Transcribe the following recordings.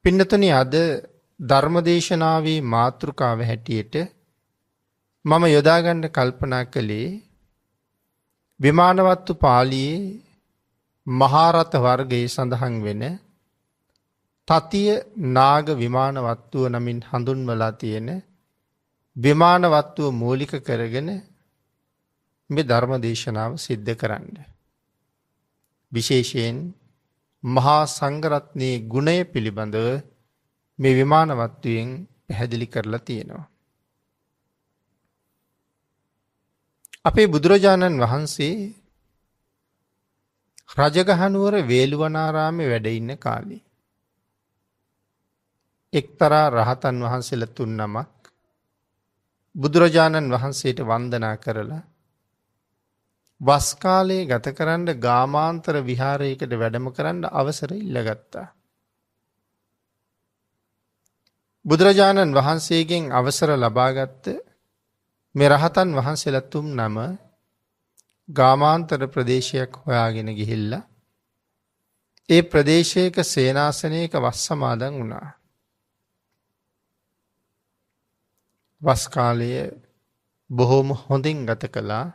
පින්නතුනි අද ධර්මදේශනාවේ මාතෘකාව හැටියට මම යොදාගන්න කල්පනා කළේ විමානවත්තු පාළියේ මහාරථ වර්ගයේ සඳහන් වෙන තතිය නාග විමානවත්තුව නමින් හඳුන්වලා තියෙන විමානවත්තුව මූලික කරගෙන මේ ධර්මදේශනාව සිද්ධ කරන්න. විශේෂයෙන් මහා සංඝරත්නයේ ගුණය පිළිබඳව මේ විමානවත්වයෙන් පැහැදිලි කරලා තියෙනවා. අපේ බුදුරජාණන් වහන්සේ රජගහනුවර වේළුවනාරාමේ වැඩ ඉන්න කාලේ එක්තරා රහතන් වහන්සේලා 3 නමක් බුදුරජාණන් වහන්සේට වන්දනා කරලා වස් කාලයේ ගත කරන්න ගාමාන්තර විහාරයකට වැඩම කරන්න අවසර ඉල්ලගත්තා. බුදුරජාණන් වහන්සේගෙන් අවසර ලබාගත්ත මේ රහතන් වහන්සේලා 3 නම ගාමාන්තර ප්‍රදේශයක් හොයාගෙන ගිහිල්ලා ඒ ප්‍රදේශයක සේනාසනයක වස් සමාදන් වුණා. වස් කාලය බොහොම හොඳින් ගත කළා.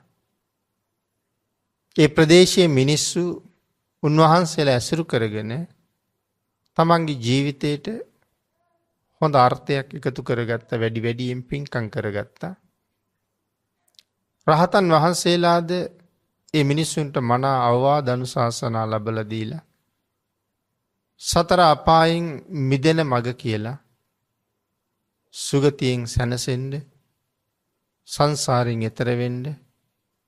ඒ ප්‍රදේශයේ මිනිස්සු උන්වහන්සේලා ඇසුරු කරගෙන තමන්ගේ ජීවිතයට හොඳ අර්ථයක් එකතු කරගත්ත, වැඩි වැඩියෙන් පින්කම් කරගත්තා. රහතන් වහන්සේලාද ඒ මිනිස්සුන්ට මනා අවවාද අනුශාසනා ලැබලා දීලා සතර අපායෙන් මිදෙන මඟ කියලා සුගතියෙන් සැනසෙන්න, සංසාරයෙන් එතර වෙන්න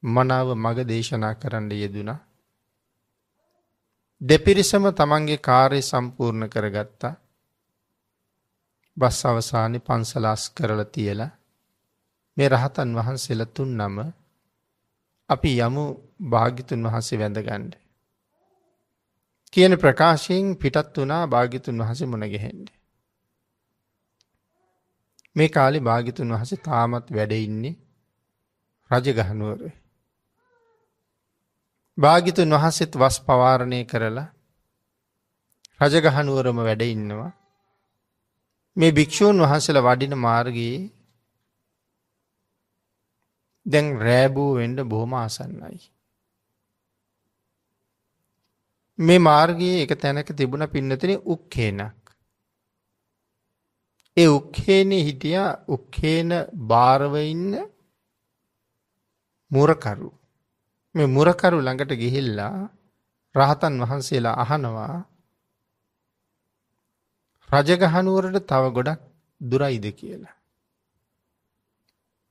මනාව මඟ දේශනා කරන්න යෙදුණා. දෙපිරිසම තමන්ගේ කාර්ය සම්පූර්ණ කරගත්තා. බස් අවසානයේ පන්සල අස් කරලා තියලා මේ රහතන් වහන්සේලා 3 නම අපි යමු භාග්‍යතුන් වහන්සේ වැඳගන්න කියන ප්‍රකාශයෙන් පිටත් වුණා භාග්‍යතුන් වහන්සේ මුණ ගැහෙන්න. මේ කාලේ භාග්‍යතුන් වහන්සේ තාමත් වැඩ ඉන්නේ රජගහනුවරේ. භාග්‍යතුන් වහන්සේත් වස් පවාරණය කරලා රජගහනුවරම වැඩ ඉන්නවා. මේ භික්ෂූන් වහන්සේලා වඩින මාර්ගයේ දැන් රෑබෝ වෙන්න බොහොම ආසන්නයි. මේ මාර්ගයේ එක තැනක තිබුණ පින්නතේ උක්කේනක්. ඒ උක්කේනේ හිටියා උක්කේන බාරව ඉන්න මුරකරු. මේ මුරකරු ළඟට ගිහිල්ලා රහතන් වහන්සේලා අහනවා රජගහනුවරට තව ගොඩක් දුරයිද කියලා.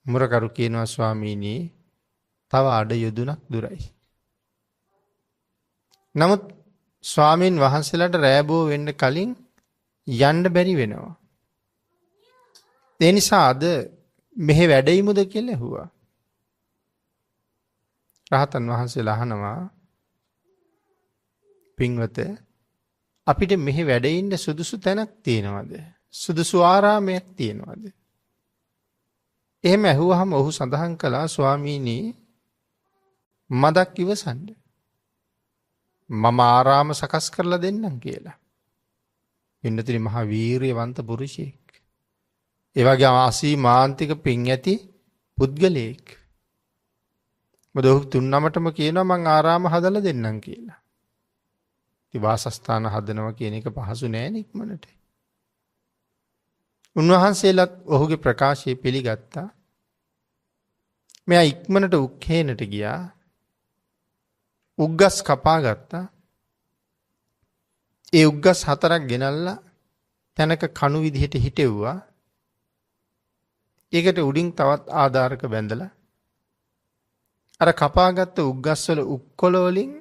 මුරකරු කියනවා ස්වාමීනි තව අඩ යොදුනක් දුරයි. නමුත් ස්වාමීන් වහන්සේලාට රෑබෝ වෙන්න කලින් යන්න බැරි වෙනවා. ඒ නිසා අද මෙහෙ වැඩයිමුද කියලා ඇහුවා. රහතන් වහන්සේලා අහනවා පින්වත අපිට මෙහි වැඩ ඉන්න සුදුසු තැනක් තියෙනවද? සුදුසු ආරාමයක් තියෙනවද? එහෙම ඇහුවහම ඔහු සඳහන් කළා ස්වාමීනි මදක් ඉවසන්න. මම ආරාම සකස් කරලා දෙන්නම් කියලා. පින්නතුනි මහා වීරියවන්ත පුරුෂයෙක්. ඒ වගේ අසීමාන්තික පින් ඇති පුද්ගලයෙක්. මොකද ඔහු 3 නමටම කියනවා මං ආරාම හදලා දෙන්නම් කියලා. ඉතින් වාසස්ථාන හදනවා කියන එක පහසු නෑ නික්මනට. උන්වහන්සේලාත් ඔහුගේ ප්‍රකාශය පිළිගත්තා. මෙයා ඉක්මනට උක්කේනට ගියා. උග්ගස් කපා ගත්තා. ඒ උග්ගස් 4ක් ගෙනල්ලා තැනක කණු විදිහට හිටෙව්වා. ඒකට උඩින් තවත් ආධාරක බැඳලා අර කපාගත්ත උග්ගස් වල උක්කොල වලින්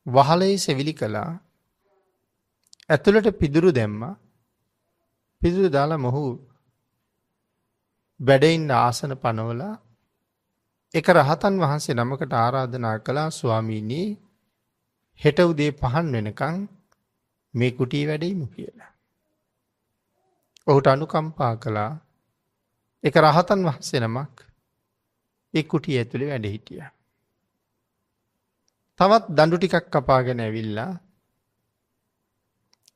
වහලේ සෙවිලි කළා. ඇතුළට පිදුරු දැම්මා. පිදුරු දාලා මොහු වැඩ ඉන්න ආසන පනවලා එක රහතන් වහන්සේ නමකට ආරාධනා කළා ස්වාමීනි හෙට උදේ 5 වෙනකන් මේ කුටියේ වැඩ ඉමු කියලා. ඔහුට අනුකම්පා කළා. එක රහතන් වහන්සේ නමක් ඒ කුටිය ඇතුලේ වැඩ හිටියා. තවත් දඬු ටිකක් කපාගෙන ඇවිල්ලා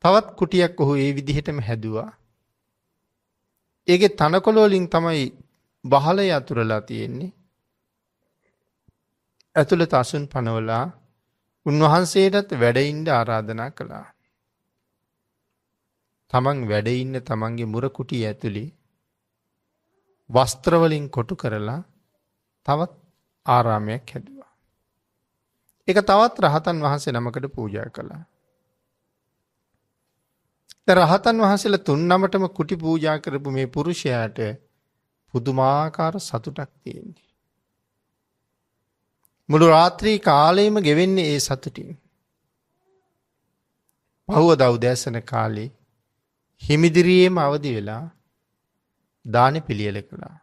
තවත් කුටියක් ඔහු ඒ විදිහටම හැදුවා. ඒකේ තනකොළ වලින් තමයි බහලය අතුරලා තියෙන්නේ. ඇතුළත අසුන් පනවලා උන්වහන්සේටත් වැඩ ඉන්න ආරාධනා කළා. තමන් වැඩ ඉන්න තමන්ගේ මුර කුටිය ඇතුලේ වස්ත්‍ර වලින් කොටු කරලා තවත් ආරාමයක් හැදුවා. ඒක තවත් රහතන් වහන්සේ නමකට පූජා කළා. රහතන් වහන්සේලා තුන් නමටම කුටි පූජා කරපු මේ පුරුෂයාට පුදුමාකාර සතුටක් තියෙන්නේ. මුළු රාත්‍රී කාලයම ගෙවෙන්නේ ඒ සතුටින්. පහුවදා උදෑසන කාලේ හිමිදිරියේම අවදි වෙලා දානෙ පිළියෙල කළා.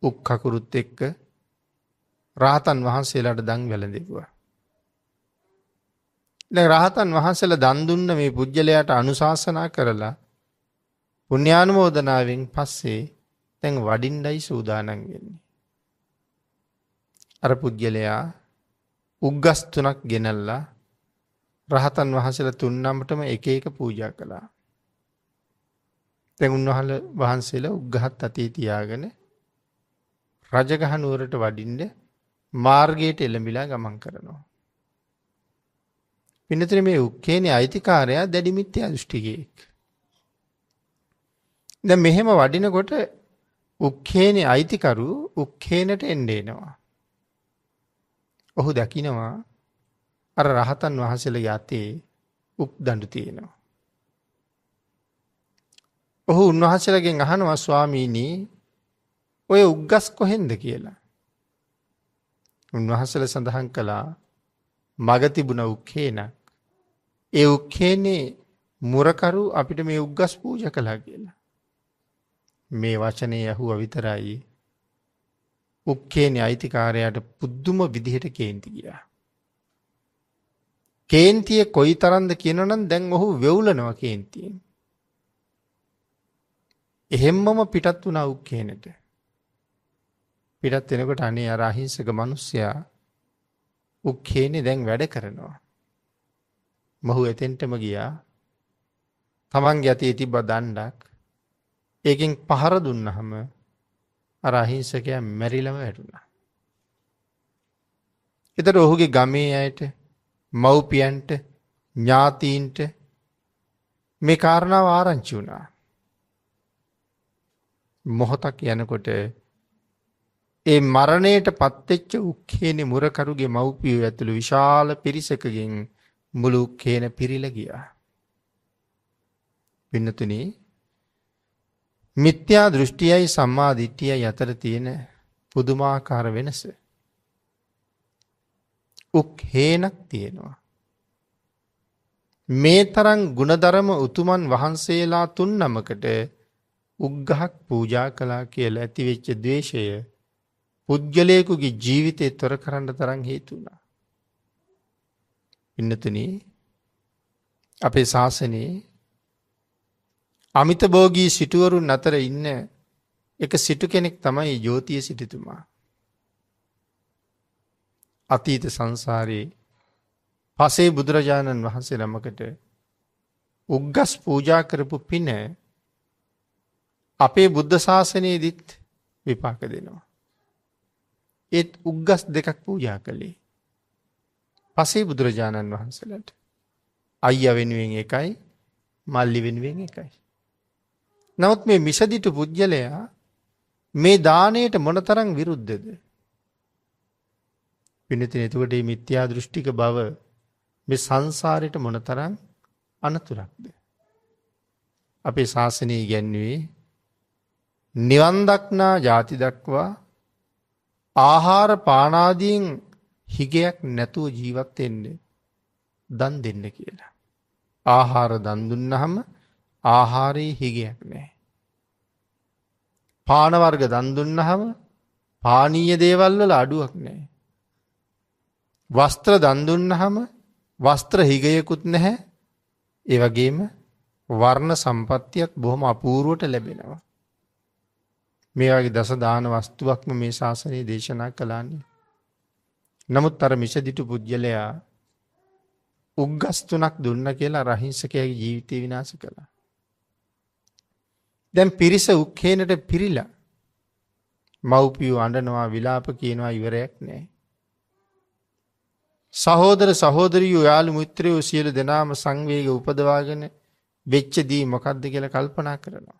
උක් කකුරුත් එක්ක රහතන් වහන්සේලාට දන් වැළඳෙව්වා. දැන් රහතන් වහන්සේලා දන් දුන්න මේ පුජ්‍යලයාට අනුශාසනා කරලා පුණ්‍යානුමෝදනාවෙන් පස්සේ දැන් වඩින්නයි සූදානම් වෙන්නේ. අර පුජ්‍යලයා උග්ගස් 3ක් ගෙනල්ලා රහතන් වහන්සේලා තුන් නමටම එක එක පූජා කළා. දැන් උන්වහන්සේලා උග්ගහත් අතේ තියාගෙන රජගහ නුවරට වඩින්න මාර්ගයට එළඹිලා ගමන් කරනවා. පින්නතර මේ උක්කේනේ අයිතිකාරයා දැඩි මිත්‍යා දෘෂ්ටිකයෙක්. දැන් මෙහෙම වඩිනකොට උක්කේනේ අයිතිකරු උක්කේනට එනවා. ඔහු දකිනවා අර රහතන් වහන්සේලා යතේ උක් දඬු තියෙනවා. ඔහු උන්වහන්සේලාගෙන් අහනවා ස්වාමීනි ඔය උග්ගස් කොහෙන්ද කියලා. උන්වහන්සේලා සඳහන් කළා මග තිබුණ උක්කේනක්. ඒ උක්කේනේ මුරකරු අපිට මේ උග්ගස් පූජා කළා කියලා. මේ වචනේ ඇහුවා විතරයි උක්කේනේ අයිතිකාරයාට පුදුම විදිහට කේන්ති ගියා. කේන්තිය කොයි තරම්ද කියනවනම් දැන් ඔහු වෙවුලනවා කේන්තියෙන්. එහෙම්මම පිටත් වුණා උක්කේනට. පිටත් වෙනකොට අනේ අර අහිංසක මිනිස්සයා උක්කේනේ දැන් වැඩ කරනවා. මොහු එතෙන්ටම ගියා. තමන්ගේ අතේ තිබ්බ දණ්ඩක් ඒකෙන් පහර දුන්නහම අර අහිංසකයා මැරිලම වැටුණා. ඒතර ඔහුගේ ගමේ අයට මව්පියන්ට ඥාතීන්ට මේ කාරණාව ආරංචි වුණා. මොහොතක් යනකොට ඒ මරණයට පත්වෙච්ච උක්කේනේ මුරකරුගේ මව්පියෝ ඇතුළු විශාල පිරිසකගෙන් මුළු උක්කේන පිරීලා ගියා. පින්නතුනි මිත්‍යා දෘෂ්ටියයි සම්මා දිට්ඨියයි අතර තියෙන පුදුමාකාර වෙනස. උක්හේනක් තියෙනවා. මේ තරම් ගුණධර්ම උතුමන් වහන්සේලා තුන් නමකට උග්ගහක් පූජා කළා කියලා ඇතිවෙච්ච ද්වේෂය පුද්ගලයෙකුගේ ජීවිතේ තොර කරන්න තරම් හේතු වුණා. පින්නතුනි අපේ ශාසනයේ අමිත භෝගී සිටුවරුන් අතර ඉන්න එක සිටු කෙනෙක් තමයි ජෝතිය සිටුතුමා. අතීත සංසාරේ පසේ බුදුරජාණන් වහන්සේ නමකට උග්ගස් පූජා කරපු පින අපේ බුද්ධ ශාසනයේදීත් විපාක දෙනවා. ඒත් උග්ගස් දෙකක් පූජා කළේ පසේ බුදුරජාණන් වහන්සේලාට. අයියා වෙනුවෙන් එකයි මල්ලි වෙනුවෙන් එකයි. නමුත් මේ මිසදිටු පුජ්‍යලයා මේ දාණයට මොනතරම් විරුද්ධද? පින්නතින එතකොට මේ මිත්‍යා දෘෂ්ටික බව මේ සංසාරයට මොනතරම් අනතුරක්ද? අපේ ශාසනය ඉගැන්වුවේ නිවන් දක්නා ಜಾති දක්වා ආහාර පානාදීන් හිගයක් නැතුව ජීවත් වෙන්න දන් දෙන්න කියලා. ආහාර දන් දුන්නහම ආහාරයේ හිගයක් නැහැ. පාන වර්ග දන් දුන්නහම පානීය දේවල් වල අඩුවක් නැහැ. වස්ත්‍ර දන් දුන්නහම වස්ත්‍ර හිගයකුත් නැහැ. ඒ වගේම වර්ණ සම්පත්තියත් බොහොම අපූර්වට ලැබෙනවා. මේ වගේ දස දාන වස්තුවක්ම මේ ශාසනයේ දේශනා කළානේ. නමුත් අර මිසදිටු පුජ්‍යලයා උග්ගස් 3ක් දුන්න කියලා රහිංසකයාගේ ජීවිතය විනාශ කළා. දැන් පිරිස උක්කේනට පිරිලා මව්පියෝ අඬනවා විලාප කියනවා ඉවරයක් නැහැ. සහෝදර සහෝදරියෝ යාළු මිත්‍රයෝ සියලු දෙනාම සංවේග උපදවාගෙන වෙච්ච දී මොකද්ද කියලා කල්පනා කරනවා.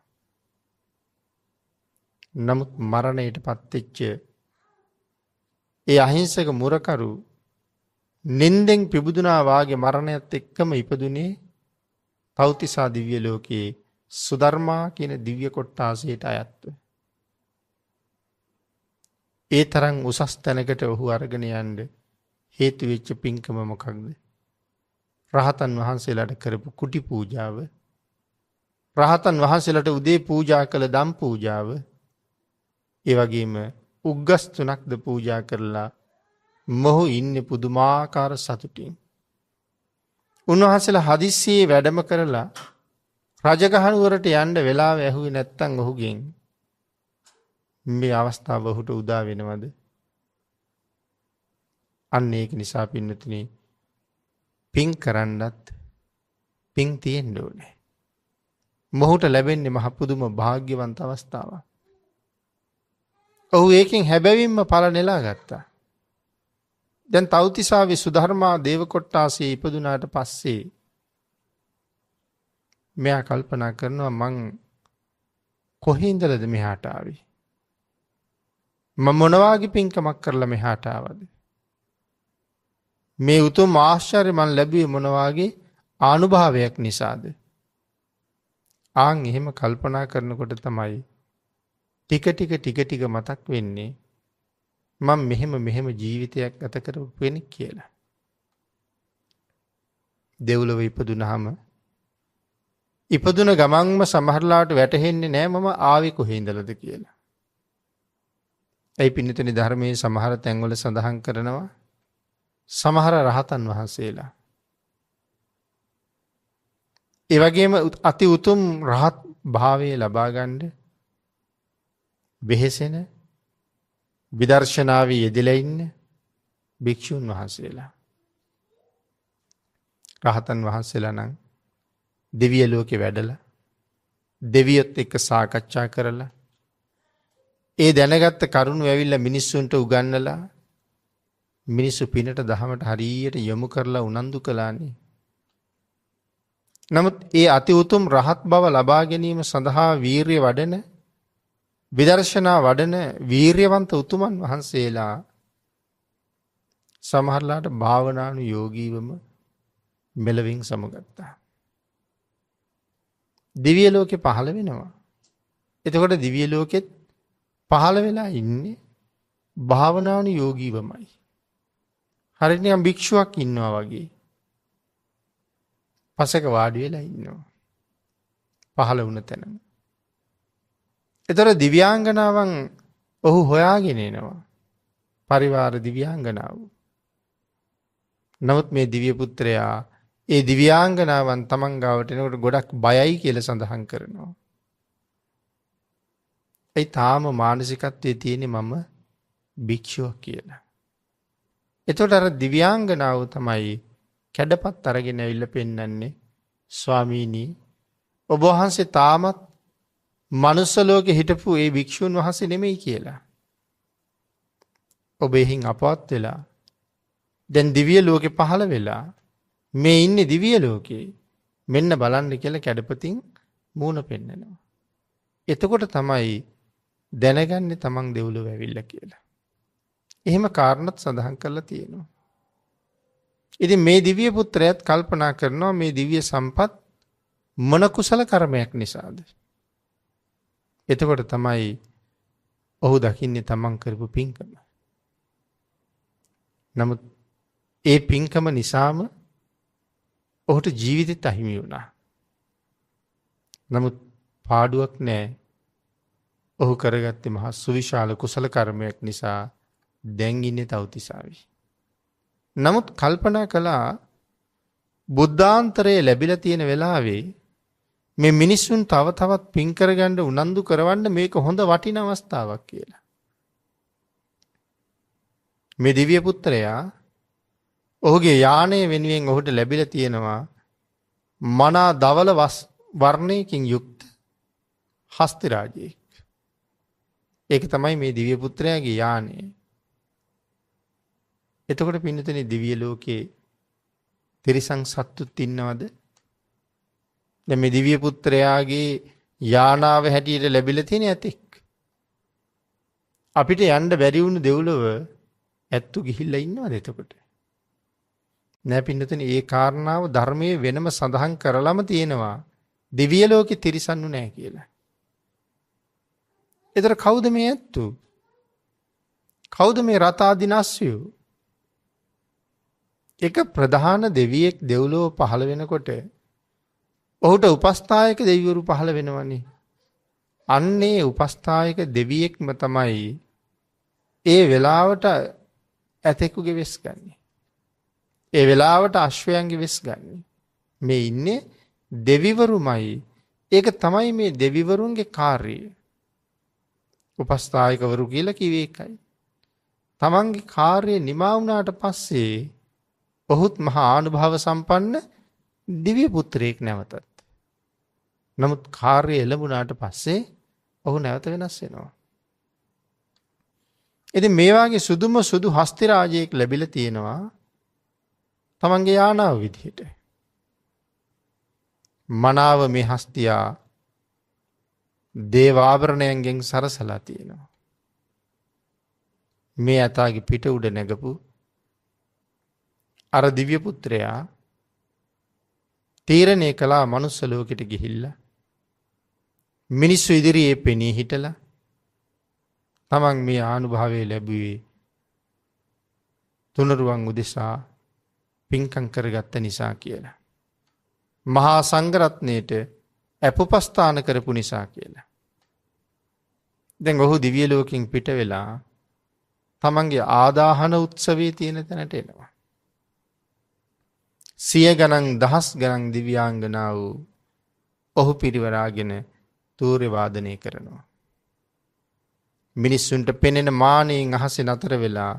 නමුත් මරණයට පත්වෙච්ච ඒ අහිංසක මුරකරු නින්දෙන් පිබුදුනා වාගේ මරණයත් එක්කම ඉපදුනේ තව්තිසා දිව්‍ය ලෝකයේ සුධර්මා කියන දිව්‍ය කොට්ටාසයට අයත්ව. ඒ තරම් උසස් තැනකට ඔහු අරගෙන යන්න හේතු වෙච්ච පින්කම මොකක්ද? රහතන් වහන්සේලාට කරපු කුටි පූජාව, රහතන් වහන්සේලාට උදේ පූජා කළ දම් පූජාව, ඒ වගේම උග්ගස් 3ක්ද පූජා කරලා මොහු ඉන්නේ පුදුමාකාර සතුටින්. උන්වහන්සේලා හදිස්සියේ වැඩම කරලා රජගහනුවරට යන්න වෙලාව ඇහුවේ නැත්තම් ඔහුගෙන් මේ අවස්ථාව ඔහුට උදා වෙනවද? අන්න ඒක නිසා පින්නතුනි පින් කරන්නත් පින් තියෙන්න ඕනේ. මොහුට ලැබෙන්නේ මහ පුදුම වාග්යවන්ත අවස්ථාවක්. ඔහු ඒකෙන් හැබැවින්ම ඵල නෙලා ගත්තා. දැන් තව්තිසාවේ සුධර්මා දේව කොට්ටාසයේ ඉපදුනාට පස්සේ මෙයා කල්පනා කරනවා මං කොහේ ඉඳලාද මෙහාට ආවේ? මම මොන වගේ පින්කමක් කරලා මෙහාට ආවද? මේ උතුම් ආශ්චර්ය මන් ලැබුවේ මොන වගේ ආනුභාවයක් නිසාද? ආන් එහෙම කල්පනා කරනකොට තමයි ටික ටික මතක් වෙන්නේ මම මෙහෙම ජීවිතයක් ගත කරපු කෙනෙක් කියලා. දෙව්ලොව ඉපදුනහම ඉපදුන ගමන්ම සමහරලාට වැටහෙන්නේ නෑ මම ආවේ කොහේ ඉඳලාද කියලා. ඒ පින්නතුනි ධර්මයේ සමහර තැන්වල සඳහන් කරනවා සමහර රහතන් වහන්සේලා ඒ වගේම අති උතුම් රහත් භාවයේ ලබා ගන්න වෙහෙසෙන විදර්ශනාවේ යෙදලා ඉන්න භික්ෂුන් වහන්සේලා රහතන් වහන්සේලා නම් දිව්‍ය ලෝකේ වැඩලා දෙවියොත් එක්ක සාකච්ඡා කරලා ඒ දැනගත්ත කරුණු ඇවිල්ලා මිනිස්සුන්ට උගන්වලා මිනිස්සු පිනට දහමට හරියට යොමු කරලා උනන්දු කළානේ. නමුත් ඒ අති උතුම් රහත් බව ලබා ගැනීම සඳහා වීරිය වඩන විදර්ශනා වඩන වීරියවන්ත උතුමන් වහන්සේලා සමහරලාට භාවනානුයෝගීවම මෙලවින් සමුගත්තා. දිව්‍ය ලෝකේ පහළ වෙනවා. එතකොට දිව්‍ය ලෝකෙත් පහළ වෙලා ඉන්නේ භාවනානුයෝගීවමයි. හරියට නිකන් භික්ෂුවක් ඉන්නවා වගේ. පසක වාඩි වෙලා ඉන්නවා. පහළ වුණ තැනම. ඒතර දිව්‍යාංගනාවන් ඔහු හොයාගෙන එනවා. පරිවාර දිව්‍යාංගනාව. නමුත් මේ දිව්‍ය පුත්‍රයා ඒ දිව්‍යාංගනාවන් තමන් ගාවට එනකොට ගොඩක් බයයි කියලා සඳහන් කරනවා. ඒ තාම මානසිකත්වයේ තියෙන්නේ මම භික්ෂුවක් කියලා. එතකොට අර දිව්‍යාංගනාව තමයි කැඩපත් අරගෙන ඇවිල්ලා පෙන්වන්නේ ස්වාමීනි ඔබ වහන්සේ තාමත් මනුස්ස ලෝකේ හිටපු ඒ භික්ෂුන් වහන්සේ නෙමෙයි කියලා. ඔබ එහින් අපවත් වෙලා දැන් දිව්‍ය ලෝකේ පහළ වෙලා මේ ඉන්නේ දිව්‍ය ලෝකේ මෙන්න බලන්න කියලා කැඩපතින් මූණ පෙන්නනවා. එතකොට තමයි දැනගන්නේ තමන් දෙව්ලොව ඇවිල්ලා කියලා. එහෙම කාරණත් සඳහන් කරලා තියෙනවා. ඉතින් මේ දිව්‍ය පුත්‍රයාත් කල්පනා කරනවා මේ දිව්‍ය සම්පත් මොන කුසල කර්මයක් නිසාද? එතකොට තමයි ඔහු දකින්නේ තමන් කරපු පින්කම. නමුත් ඒ පින්කම නිසාම ඔහුට ජීවිතෙත් අහිමි වුණා. නමුත් පාඩුවක් නෑ. ඔහු කරගත්තේ මහා සුවිශාල කුසල කර්මයක් නිසා දැන් ඉන්නේ තව්තිසාවේ. නමුත් කල්පනා කළා බුද්ධාන්තරයේ ලැබිලා තියෙන වෙලාවේ මේ මිනිස්සුන් තව තවත් පින් කරගන්න උනන්දු කරවන්න මේක හොඳ වටින අවස්ථාවක් කියලා. මේ දිව්‍ය පුත්‍රයා ඔහුගේ යානය වෙනුවෙන් ඔහුට ලැබිලා තියෙනවා මනා දවල වර්ණයකින් යුක්ත හස්ති රාජයෙක්. ඒක තමයි මේ දිව්‍ය පුත්‍රයාගේ යානය. එතකොට පින්නතනේ දිව්‍ය ලෝකේ තිරිසන් සත්තුත් ඉන්නවද? දැන් මේ දිව්‍ය පුත්‍රයාගේ යානාව හැටියට ලැබිලා තියෙන ඇතෙක්. අපිට යන්න බැරි වුණු දෙව්ලොව ඇත්තු ගිහිල්ලා ඉන්නවද එතකොට? නෑ පින්නතනේ ඒ කාරණාව ධර්මයේ වෙනම සඳහන් කරලම තියෙනවා. දිව්‍ය ලෝකේ තිරිසන්නු නෑ කියලා. ඒතර කවුද මේ ඇත්තු? කවුද මේ රතාදිනස්සයෝ? එක ප්‍රධාන දෙවියෙක් දෙව්ලොව පහළ වෙනකොට ඔහුට උපස්ථායක දෙවිවරු පහළ වෙනවනේ. අන්නේ උපස්ථායක දෙවියෙක්ම තමයි ඒ වෙලාවට ඇතෙකුගේ වෙස් ගන්නේ. ඒ වෙලාවට අශ්වයන්ගේ වෙස් ගන්නේ. මේ ඉන්නේ දෙවිවරුමයි. ඒක තමයි මේ දෙවිවරුන්ගේ කාර්යය. උපස්ථායකවරු කියලා කිව්වේ ඒකයි. තමන්ගේ කාර්යය නිමා වුණාට පස්සේ ඔහුත් මහා ආනුභාව සම්පන්න දිව්‍ය පුත්‍රයෙක් නැවතත්. නමුත් කාර්යය එළඹුණාට පස්සේ ඔහු නැවත වෙනස් වෙනවා. ඉතින් මේ වාගේ සුදුම සුදු හස්ති රාජයෙක් ලැබිලා තියෙනවා තමන්ගේ යානාව විදිහට. මනාව මේ හස්තියා දේව ආභරණයන්ගෙන් සරසලා තියෙනවා. මේ ඇතාගේ පිට උඩ නැගපු අර දිව්‍ය පුත්‍රයා තීරණය කළා මනුස්ස ලෝකෙට ගිහිල්ලා මිනිස්සු ඉදිරියේ පෙනී හිටලා තමන් මේ ආනුභාවය ලැබුවේ තුනුරුවන් උදෙසා පින්කම් කරගත්ත නිසා කියලා. මහා සංඝරත්නයට අපොපස්ථාන කරපු නිසා කියලා. දැන් ඔහු දිව්‍ය ලෝකෙන් පිට වෙලා තමන්ගේ ආදාහන උත්සවයේ තියෙන තැනට එනවා. සිය ගණන් දහස් ගණන් දිව්‍යාංගනාවෝ ඔහු පිරිවරාගෙන තූර්ය වාදනය කරනවා. මිනිස්සුන්ට පෙනෙන මානයෙන් අහසේ නතර වෙලා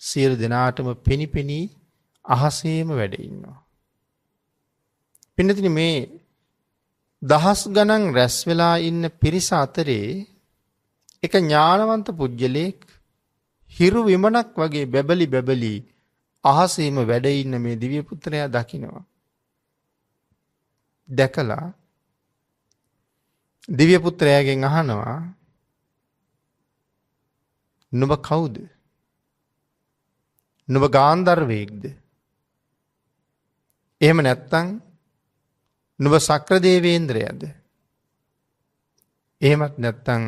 සියලු දෙනාටම පෙනිපෙනී අහසේම වැඩ ඉන්නවා. පින්නතිනි මේ දහස් ගණන් රැස් වෙලා ඉන්න පිරිස අතරේ එක ඥානවන්ත පුජ්‍යලෙක් හිරු විමනක් වගේ බැබලි බැබලි අහසේම වැඩ ඉන්න මේ දිව්‍ය පුත්‍රයා දකිනවා. දැකලා දිව්‍ය පුත්‍රයාගෙන් අහනවා නුඹ කවුද? නුඹ ගාන්ධර්වයෙක්ද? එහෙම නැත්නම් නුඹ සක්‍ර දේවේන්ද්‍රයද? එහෙමත් නැත්නම්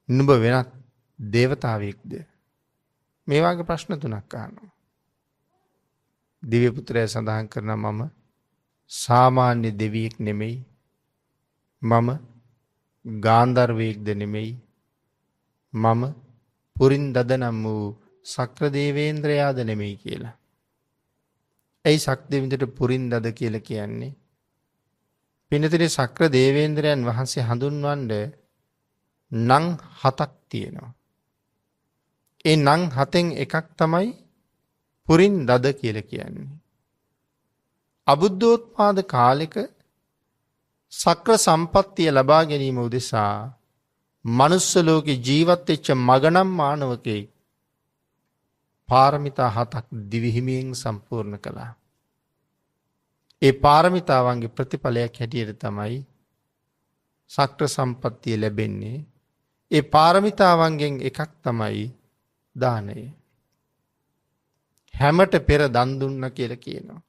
නුඹ වෙනත් දේවතාවෙක්ද? මේ වගේ ප්‍රශ්න තුනක් අහනවා. දිව්‍ය පුත්‍රයා සඳහන් කරනවා මම සාමාන්‍ය දෙවියෙක් නෙමෙයි. මම ගාන්ධර්වයෙක්ද නෙමෙයි. මම පුරින්දද නම් වූ සක්‍ර දේවේන්ද්‍රයාද නෙමෙයි කියලා. ඇයි සක්දෙවිඳට පුරින්දද කියලා කියන්නේ? පින්නතේ සක්‍ර දේවේන්ද්‍රයන් වහන්සේ හඳුන්වන්න නම් 7ක් තියෙනවා. ඒ නම් 7න් එකක් තමයි පුරින්දද කියලා කියන්නේ. අබුද්ධෝත්පාද කාලෙක සක්‍ර සම්පත්තිය ලබා ගැනීම උදෙසා මනුස්ස ලෝකේ ජීවත් වෙච්ච මගනම් මානවකෙක් පාරමිතා 7ක් දිවිහිමියෙන් සම්පූර්ණ කළා. ඒ පාරමිතාවන්ගේ ප්‍රතිඵලයක් හැටියට තමයි සක්‍ර සම්පත්තිය ලැබෙන්නේ. ඒ පාරමිතාවන්ගෙන් එකක් තමයි දානය. හැමට පෙර දන් දුන්න කියලා කියනවා.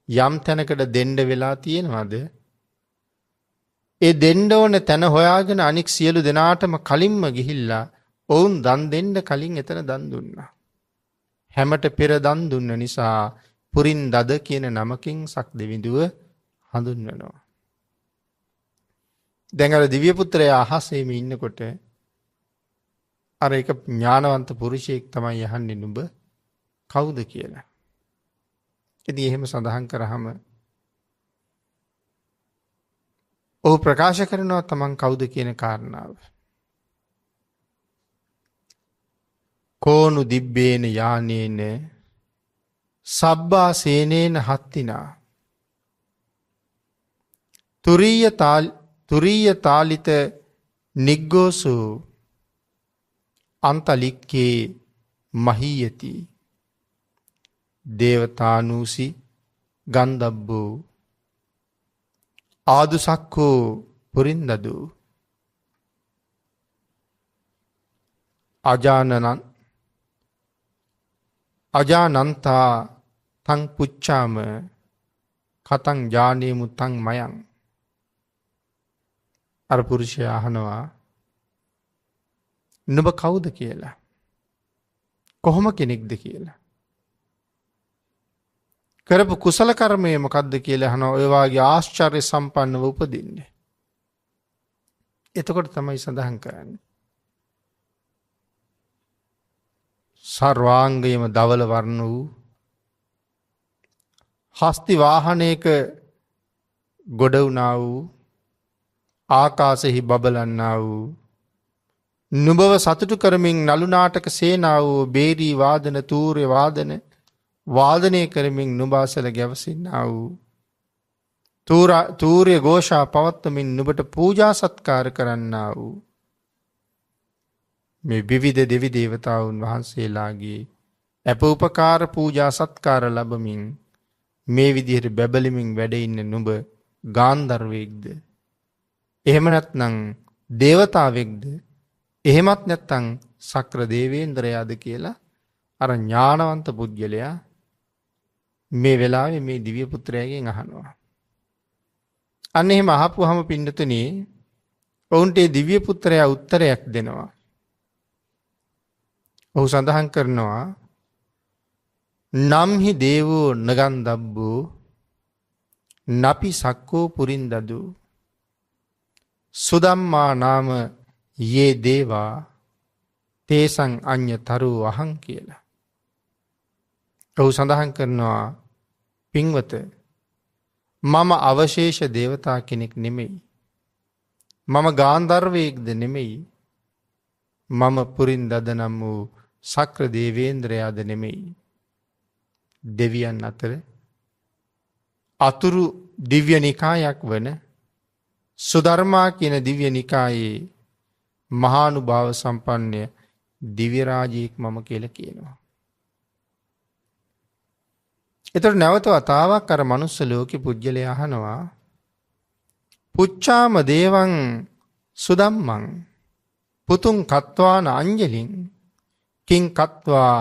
යම් තැනකට දෙන්න වෙලා තියෙනවද? ඒ දෙන්න ඕන තැන හොයාගෙන අනික් සියලු දෙනාටම කලින්ම ගිහිල්ලා ඔවුන් දන් දෙන්න කලින් එතන දන් දුන්නා. හැමට පෙර දන් දුන්න නිසා පුරින්දද කියන නමකින් සක්දෙවිඳුව හඳුන්වනවා. දැන් අර දිව්‍ය පුත්‍රයා අහසේම ඉන්නකොට අර එක ඥානවන්ත පුරුෂයෙක් තමයි අහන්නේ නුඹ කවුද කියලා. ඉතින් එහෙම සඳහන් කරාම ඔහු ප්‍රකාශ කරනවා තමන් කවුද කියන කාරණාව. කෝනු දිබ්බේන යානේන සබ්බා සේනේන හත්තිනා තුරීය තාලිත නිග්ගෝසු අන්තලික්කේ මහීයති දේවතානූසි ගන්ධබ්බෝ ආදුසක්කෝ පුරින්දදු අජානන්තා තං පුච්චාම කතං ජානේමු තං මයං. අර පුරුෂයා අහනවා නුඹ කවුද කියලා, කොහොම කෙනෙක්ද කියලා, කරපු කුසල කර්මය මොකක්ද කියලා අහනවා. ඔය වාගේ ආශ්චර්ය සම්පන්නව උපදින්නේ. එතකොට තමයි සඳහන් කරන්නේ සර්වාංගයම දවල වර්ණ වූ හස්ති වාහනයක ගොඩ වුණා වූ ආකාශෙහි බබලන්නා වූ නුඹව සතුටු කරමින් නළු නාටක සේනාව වූ බේරී වාදන තූර්ය වාදනය කරමින් නුඹ අසල ගැවසෙන්නා වූ තූර්ය ഘോഷා පවත්වමින් නුඹට පූජා සත්කාර කරන්නා වූ මේ විවිධ දෙවි දේවතාවුන් වහන්සේලාගේ අප උපකාර පූජා සත්කාර ලැබමින් මේ විදිහට බැබලෙමින් වැඩ ඉන්න නුඹ ගාන්ධර්වයෙක්ද, එහෙම නැත්නම් දේවතාවෙක්ද, එහෙමත් නැත්නම් සක්‍ර දේවේන්ද්‍රයාද කියලා අර ඥානවන්ත පුද්ගලයා මේ වෙලාවේ මේ දිව්‍ය පුත්‍රයාගෙන් අහනවා. අන්න එහෙම අහපුවාම පින්නතුනේ ඔවුන්ට දිව්‍ය පුත්‍රයා උත්තරයක් දෙනවා. ඔහු සඳහන් කරනවා නම්හි දේවෝ නගන්ධබ්බෝ නපි සක්කෝ පුරින්දදු සුදම්මා නාම යේ දේවා තේසං අඤ්ඤතරෝ අහං කියලා. ඔහු සඳහන් කරනවා පින්වත, මම අවශේෂ දේවතා කෙනෙක් නෙමෙයි, මම ගාන්ධර්වයෙක්ද නෙමෙයි, මම පුරින්දද නම් වූ සක්‍ර දේවේන්ද්‍රයාද නෙමෙයි. දෙවියන් අතර අතුරු දිව්‍ය නිකායක් වන සුධර්මා කියන දිව්‍ය නිකායේ මහානුභාව සම්පන්න දිව්‍ය රාජයෙක් මම කියලා කියනවා. එතකොට නැවත වතාවක් අර මනුස්ස ලෝකේ පුජ්‍යලයා අහනවා පුච්චාම දේවං සුදම්මං පුතුං කත්වාන අංජලින් කිං කත්වා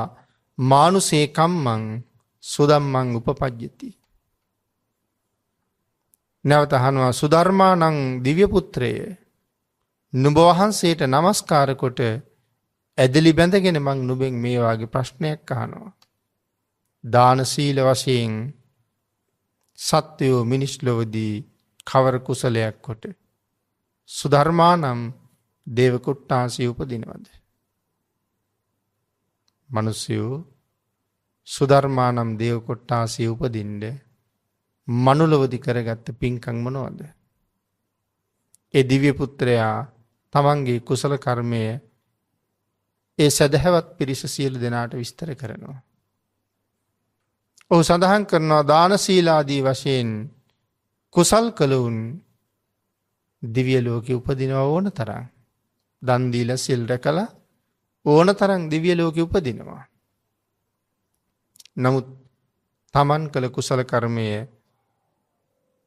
මානුසේ කම්මං සුදම්මං උපපජ්ජති. නැවත අහනවා සුධර්මානං දිව්‍ය පුත්‍රය, නුඹ වහන්සේට নমස්කාර කොට ඇදලි බැඳගෙන මං නුඹෙන් මේ වාගේ ප්‍රශ්නයක් අහනවා. දාන සීල වශයෙන් සත්වෝ මිනිස් ලොවදී කවර කුසලයක් කොට සුධර්මානම් දේව කුට්ටාසිය උපදිනවද? මිනිස්යෝ සුධර්මානම් දේව කුට්ටාසිය උපදින්න මනුලවදි කරගත්ත පින්කම් මොනවද? ඒ දිව්‍ය පුත්‍රයා තමන්ගේ කුසල කර්මය ඒ සදහවත් පිරිස සියලු දෙනාට විස්තර කරනවා. ඔහු සඳහන් කරනවා දාන සීලාදී වශයෙන් කුසල් කළවුන් දිව්‍ය ලෝකෙ උපදිනවා ඕන තරම්. දන් දීලා සිල් රැකලා ඕන තරම් දිව්‍ය ලෝකෙ උපදිනවා. නමුත් තමන් කළ කුසල කර්මය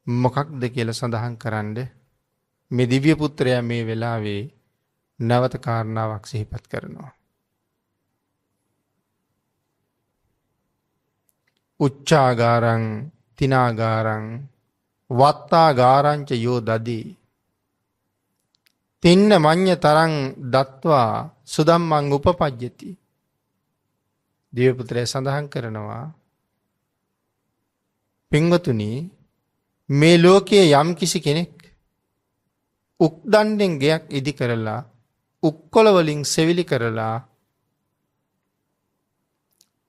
මොකක්ද කියලා සඳහන් කරන්නේ මේ දිව්‍ය පුත්‍රයා මේ වෙලාවේ නැවත කාරණාවක් සිහිපත් කරනවා. උච්චාගාරං තිනාගාරං වත්තාගාරංච යෝ දදී තින්න මඤ්ඤ තරං දත්වා සුදම්මං උපපජ්ජති. දිව්‍ය පුත්‍රයා සඳහන් කරනවා පින්වතුනි, මේ ලෝකයේ යම් කිසි කෙනෙක් උක්දණ්ඩෙන් ගෙයක් ඉදි කරලා උක්කොල වලින් සෙවිලි කරලා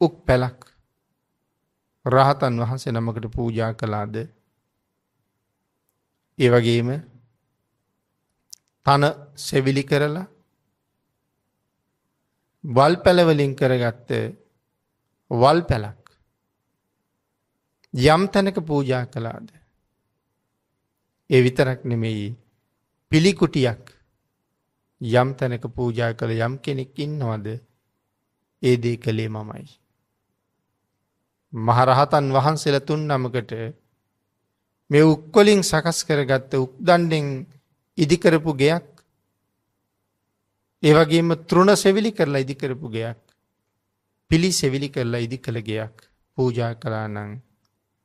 උක් පැලක් රහතන් වහන්සේ නමකට පූජා කළාද, ඒ වගේම තන සෙවිලි කරලා වල් පැල වලින් කරගත්ත වල් පැලක් යම් තැනක පූජා කළාද ඒ විතරක් නෙමෙයි පිළිකුටියක් යම් තැනක පූජා කළ යම් කෙනෙක් ඉන්නවද ඒ දේ කළේ මමයි. මහරහතන් වහන්සේලා 3 නමකට මේ උක්වලින් සකස් කරගත්ත උක්දණ්ඩෙන් ඉදි කරපු ගෙයක් ඒ වගේම තෘණ සෙවිලි කරලා ඉදි කරපු ගෙයක් පිලි සෙවිලි කරලා ඉදි කළ ගෙයක් පූජා කළා නම්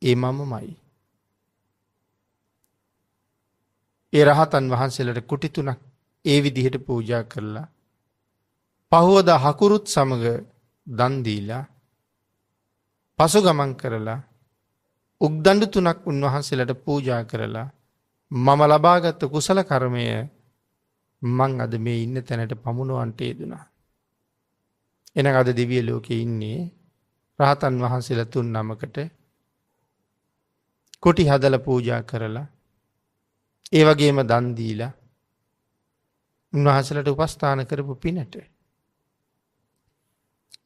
ඒ මමමයි. ඒ රහතන් වහන්සේලාට කුටි 3ක් ඒ විදිහට පූජා කරලා පහවදා හකුරුත් සමග දන් දීලා පසු ගමන් කරලා උක්දණ්ඩු 3ක් උන්වහන්සේලාට පූජා කරලා මම ලබාගත් කුසල කර්මය මං අද මේ ඉන්න තැනට පමුණුවන්ට යෙදුණා. එනං අද දිව්‍ය ලෝකේ ඉන්නේ රහතන් වහන්සේලා 3 නමකට කුටි හදලා පූජා කරලා ඒ වගේම දන් දීලා උන්වහන්සේලාට උපස්ථාන කරපු පිනට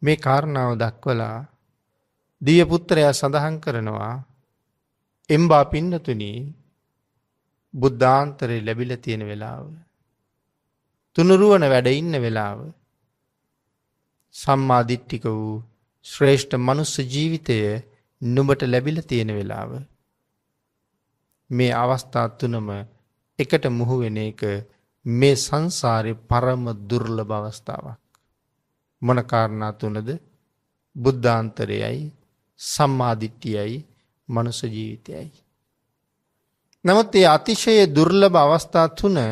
මේ කාරණාව දක්වලා දිව්‍ය පුත්‍රයා සඳහන් කරනවා එම්බා පින්නතුනි බුද්ධාන්තරේ ලැබිලා තියෙන වෙලාව තුනුරුවන වැඩ ඉන්න වෙලාව සම්මා දිට්ඨික වූ ශ්‍රේෂ්ඨ මනුස්ස ජීවිතය නුඹට ලැබිලා තියෙන වෙලාව මේ අවස්ථා 3ම එකට මුහු වෙන එක මේ සංසාරේ පරම දුර්ලභ අවස්ථාවක්. මොන කාරණා 3ද? බුද්ධාන්තරයයි සම්මා දිට්ඨියයි මනුස්ස ජීවිතයයි. නමුත් මේ අතිශය දුර්ලභ අවස්ථා 3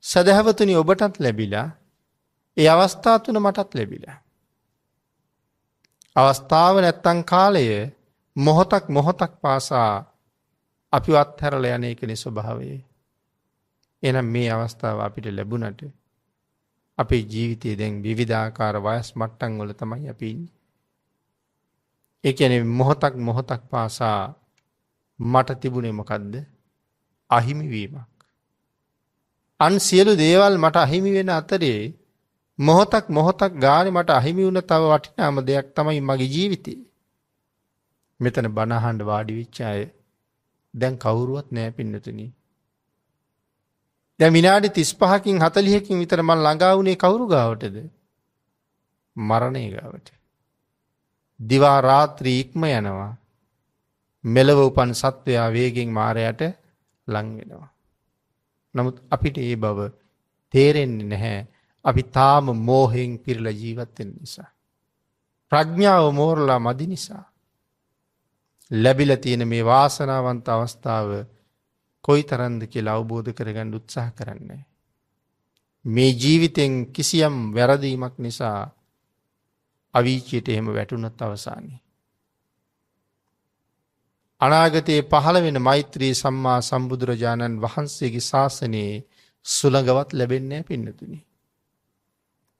සදහවතුනි ඔබටත් ලැබිලා ඒ අවස්ථා 3 මටත් ලැබිලා. අවස්ථාව නැත්තම් කාලය මොහොතක් පාසා අපිව අත්හැරලා යන එකනේ ස්වභාවය. එහෙනම් මේ අවස්ථාව අපිට ලැබුණට අපේ ජීවිතයේ දැන් විවිධාකාර වයස් මට්ටම් වල තමයි අපි ඉන්නේ. ඒ කියන්නේ මොහොතක් පාසා මට තිබුණේ මොකද්ද? අහිමි වීමක්. අන් සියලු දේවල් මට අහිමි වෙන අතරේ මොහොතක් ගානේ මට අහිමි වුණ තව වටිනාම දෙයක් තමයි මගේ ජීවිතේ. මෙතන බණ අහන්න වාඩි වෙච්ච අය දැන් කවුරුවත් නැහැ පින්නතුනි. දැන් විනාඩි 35කින් 40කින් විතර මම ළඟා වුණේ කවුරු ගාවටද? මරණය ගාවට. දිවා රාත්‍රී ඉක්ම යනවා. මෙලව උපන් සත්වයා වේගෙන් මාරයට ලං වෙනවා. නමුත් අපිට ඒ බව තේරෙන්නේ නැහැ. අපි තාම මෝහයෙන් පිරලා ජීවත් වෙන නිසා. ප්‍රඥාව මෝරලා මදි නිසා. ලැබිලා තියෙන මේ වාසනාවන්ත අවස්ථාව කොයිතරම්ද කියලා අවබෝධ කරගන්න උත්සාහ කරන්නේ. මේ ජීවිතෙන් කිසියම් වැරදීමක් නිසා අවීචයට එහෙම වැටුණත් අවසානයේ අනාගතයේ පහළ වෙන මෛත්‍රී සම්මා සම්බුදුරජාණන් වහන්සේගේ ශාසනයේ සුළඟවත් ලැබෙන්නේ නැහැ පින්නතුනි.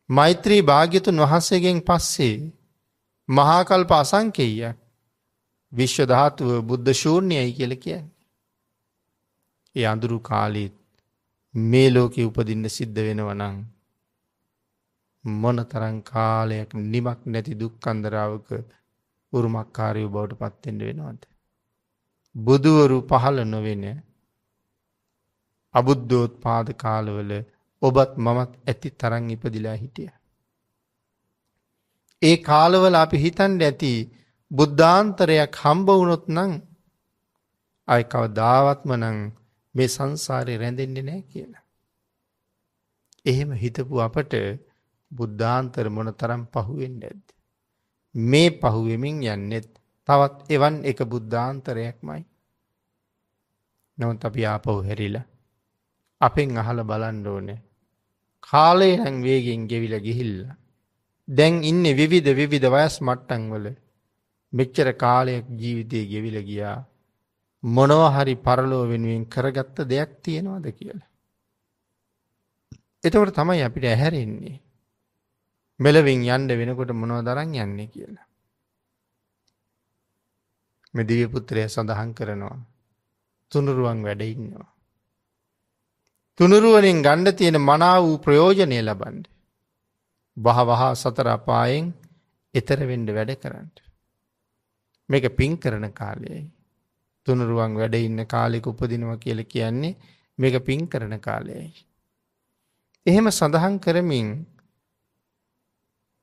මෛත්‍රී භාග්‍යතුන් වහන්සේගෙන් පස්සේ මහා කල්ප අසංකේයයක් විශ්ව ධාතුව බුද්ධ ශූන්‍යයි කියලා කියන්නේ. ඒ අඳුරු කාලෙත් මේ ලෝකේ උපදින්න සිද්ධ වෙනවා නම් මොනතරම් කාලයක් නිමක් නැති දුක්ඛන්දරාවක උරුමකාරයෝ බවට පත් වෙන්න වෙනවද? බුදුවරු පහළ නොවෙන අබුද්ධෝත්පාද කාලවල ඔබත් මමත් ඇති තරම් ඉපදිලා හිටියා. ඒ කාලවල අපි හිතන්නේ ඇති බුද්ධාන්තරයක් හම්බ වුණොත් නම් අය කවදාවත්ම නම් මේ සංසාරේ රැඳෙන්නේ නැහැ කියලා. එහෙම හිතපු අපට බුද්ධාන්තර මොනතරම් පහුවෙන්නේ නැද්ද? මේ පහුවෙමින් යන්නේ තවත් එවන් එක බුද්ධාන්තරයක්මයි. නමුත් අපි ආපහු හැරිලා අපෙන් අහලා බලන්න ඕනේ. කාලය නම් වේගෙන් ගෙවිලා ගිහිල්ලා දැන් ඉන්නේ විවිධ වයස් මට්ටම් වල මෙච්චර කාලයක් ජීවිතේ ගෙවිලා ගියා. මොනවා හරි පරලෝ වෙනුවෙන් කරගත්ත දෙයක් තියෙනවද කියලා. එතකොට තමයි අපිට ඇහැරෙන්නේ මෙලවින් යන්න වෙනකොට මොනවද අරන් යන්නේ කියලා. මේ දිව්‍ය පුත්‍රයා සඳහන් කරනවා තුනුරුවන් වැඩ ඉන්නවා. තුනුරුවනින් ගන්න තියෙන මනා වූ ප්‍රයෝජනය ලබන්න. වහවහ සතර අපායෙන් එතර වෙන්න වැඩ කරන්න. මේක පින් කරන කාලයයි. තුනුරුවන් වැඩ ඉන්න කාලෙක උපදිනවා කියලා කියන්නේ මේක පින් කරන කාලයයි. එහෙම සඳහන් කරමින්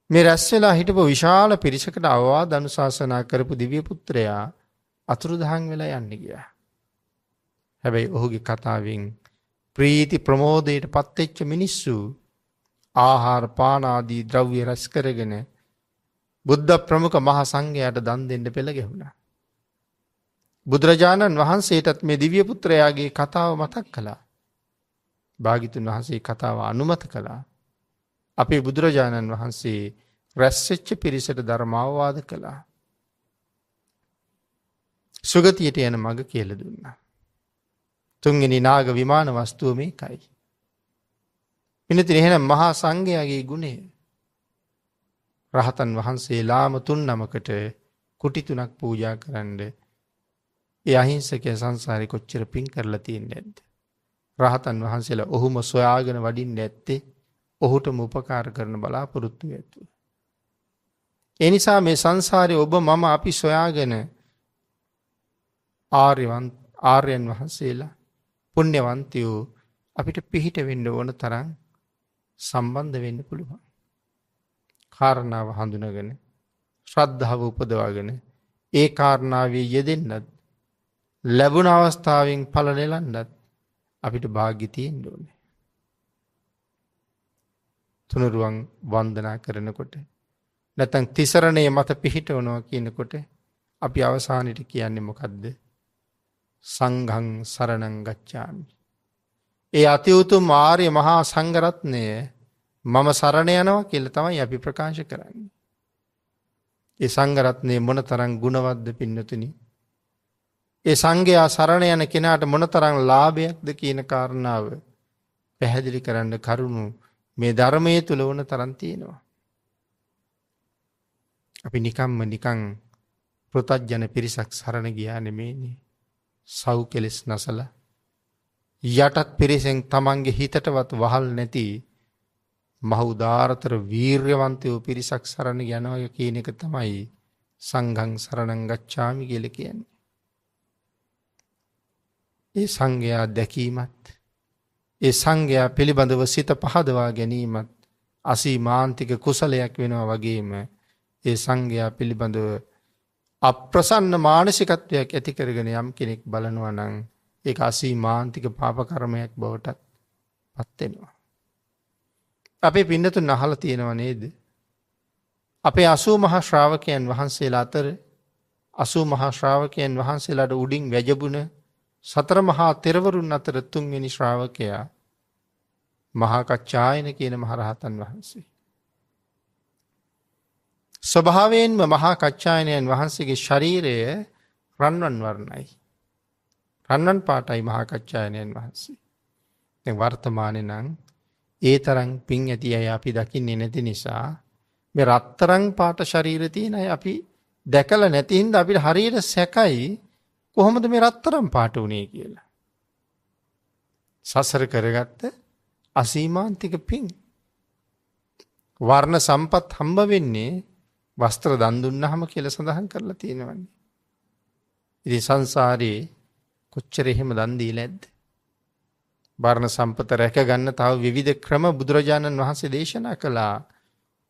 මේ රැස් වෙලා හිටපු විශාල පිරිසකට අවවාද අනුශාසනා කරපු දිව්‍ය පුත්‍රයා අතුරුදහන් වෙලා යන්න ගියා. හැබැයි ඔහුගේ කතාවෙන් ප්‍රීති ප්‍රමෝදයට පත්වෙච්ච මිනිස්සු ආහාර පාන ආදී ද්‍රව්‍ය රැස් කරගෙන බුද්ධ ප්‍රමුඛ මහා සංඝයාට දන් දෙන්න පෙළ ගැහුණා. බුදුරජාණන් වහන්සේටත් මේ දිව්‍ය පුත්‍රයාගේ කතාව මතක් කළා. භාග්‍යතුන් වහන්සේ කතාව අනුමත කළා. අපේ බුදුරජාණන් වහන්සේ රැස්වෙච්ච පිරිසට ධර්ම අවවාද කළා. සුගතියට යන මඟ කියලා දුන්නා. තුන්වෙනි නාග විමාන වස්තුව මේකයි. පින්වතුනි එහෙනම් මහා සංඝයාගේ ගුණය රහතන් වහන්සේලාම 3 නමකට කුටි 3ක් පූජා කරන්න ඒ අහිංසකයා සංසාරේ කොච්චර පින් කරලා තියෙන්නේ නැද්ද? රහතන් වහන්සේලා ඔහුම සොයාගෙන වඩින්න ඇත්තේ ඔහුටම උපකාර කරන බලාපොරොත්තු ඇතුව. ඒ නිසා මේ සංසාරේ ඔබ මම අපි සොයාගෙන ආර්යයන් වහන්සේලා පුණ්‍යවන්තයෝ අපිට පිහිට වෙන්න ඕන තරම් සම්බන්ධ වෙන්න පුළුවන්. කාරණාව හඳුනගෙන ශ්‍රද්ධාව උපදවාගෙන ඒ කාරණාවේ යෙදෙන්නත් ලැබුණ අවස්ථාවෙන් ඵල නෙලන්නත් අපිට වාග්ය තියෙන්න ඕනේ. තුනුරුවන් වන්දනා කරනකොට නැත්නම් තිසරණේ මත පිහිටවනවා කියනකොට අපි අවසානයේ කියන්නේ මොකද්ද? සංඝං සරණං ගච්ඡාමි. ඒ අති උතුම් ආර්ය මහා සංඝරත්නය මම සරණ යනවා කියලා තමයි අපි ප්‍රකාශ කරන්නේ. ඒ සංඝරත්නය මොනතරම් ගුණවත්ද පින්නතුනි? ඒ සංඝයා සරණ යන කෙනාට මොනතරම් ලාභයක්ද කියන කාරණාව පැහැදිලි කරන්න කරුණු මේ ධර්මයේ තුල වුණ තරම් තියෙනවා. අපි නිකන් පෘථග්ජන පිරිසක් සරණ ගියා නෙමෙයිනේ. සව් කෙලස් නැසලා යටත් පිරිසෙන් තමන්ගේ හිතටවත් වහල් නැති මහ උදාාරතර වීර්යවන්තයෝ පිරිසක් සරණ යනවා කියන එක තමයි සංඝං සරණං ගච්ඡාමි කියලා කියන්නේ. ඒ සංඝයා දැකීමත් ඒ සංඝයා පිළිබඳව සිත පහදවා ගැනීමත් අසීමාන්තික කුසලයක් වෙනවා වගේම ඒ සංඝයා පිළිබඳව අප්‍රසන්න මානසිකත්වයක් ඇති කරගෙන යම් කෙනෙක් බලනවා නම් ඒක අසීමාන්තික පාප කර්මයක් බවට පත් වෙනවා. අපේ පින්නතුන් අහලා තියෙනව නේද? අපේ 80 මහා ශ්‍රාවකයන් වහන්සේලා අතර 80 මහා ශ්‍රාවකයන් වහන්සේලාට උඩින් වැජබුණ 4 මහා තෙරවරුන් අතර 3 වෙනි ශ්‍රාවකයා මහා කච්චායන කියන මහරහතන් වහන්සේ. ස්වභාවයෙන්ම මහා කච්චායනයන් වහන්සේගේ ශරීරය රන්වන් වර්ණයි. රන්වන් පාටයි මහා කච්චායනයන් වහන්සේ. දැන් වර්තමානයේ නම් ඒ තරම් පිං ඇති අය අපි දකින්නේ නැති නිසා මේ රත්තරන් පාට ශරීර තියෙන අය අපි දැකලා නැති හින්දා අපිට හරියට සැකයි කොහොමද මේ රත්තරන් පාට උනේ කියලා. සසර කරගත්ත අසීමාන්තික පිං. වර්ණ සම්පත් හම්බ වෙන්නේ වස්ත්‍ර දන් දුන්නාම කියලා සඳහන් කරලා තියෙනවනේ. ඉතින් සංසාරේ කොච්චර එහෙම දන් දීලා නැද්ද? වර්ණ සම්පත රැක ගන්න තව විවිධ ක්‍රම බුදුරජාණන් වහන්සේ දේශනා කළා.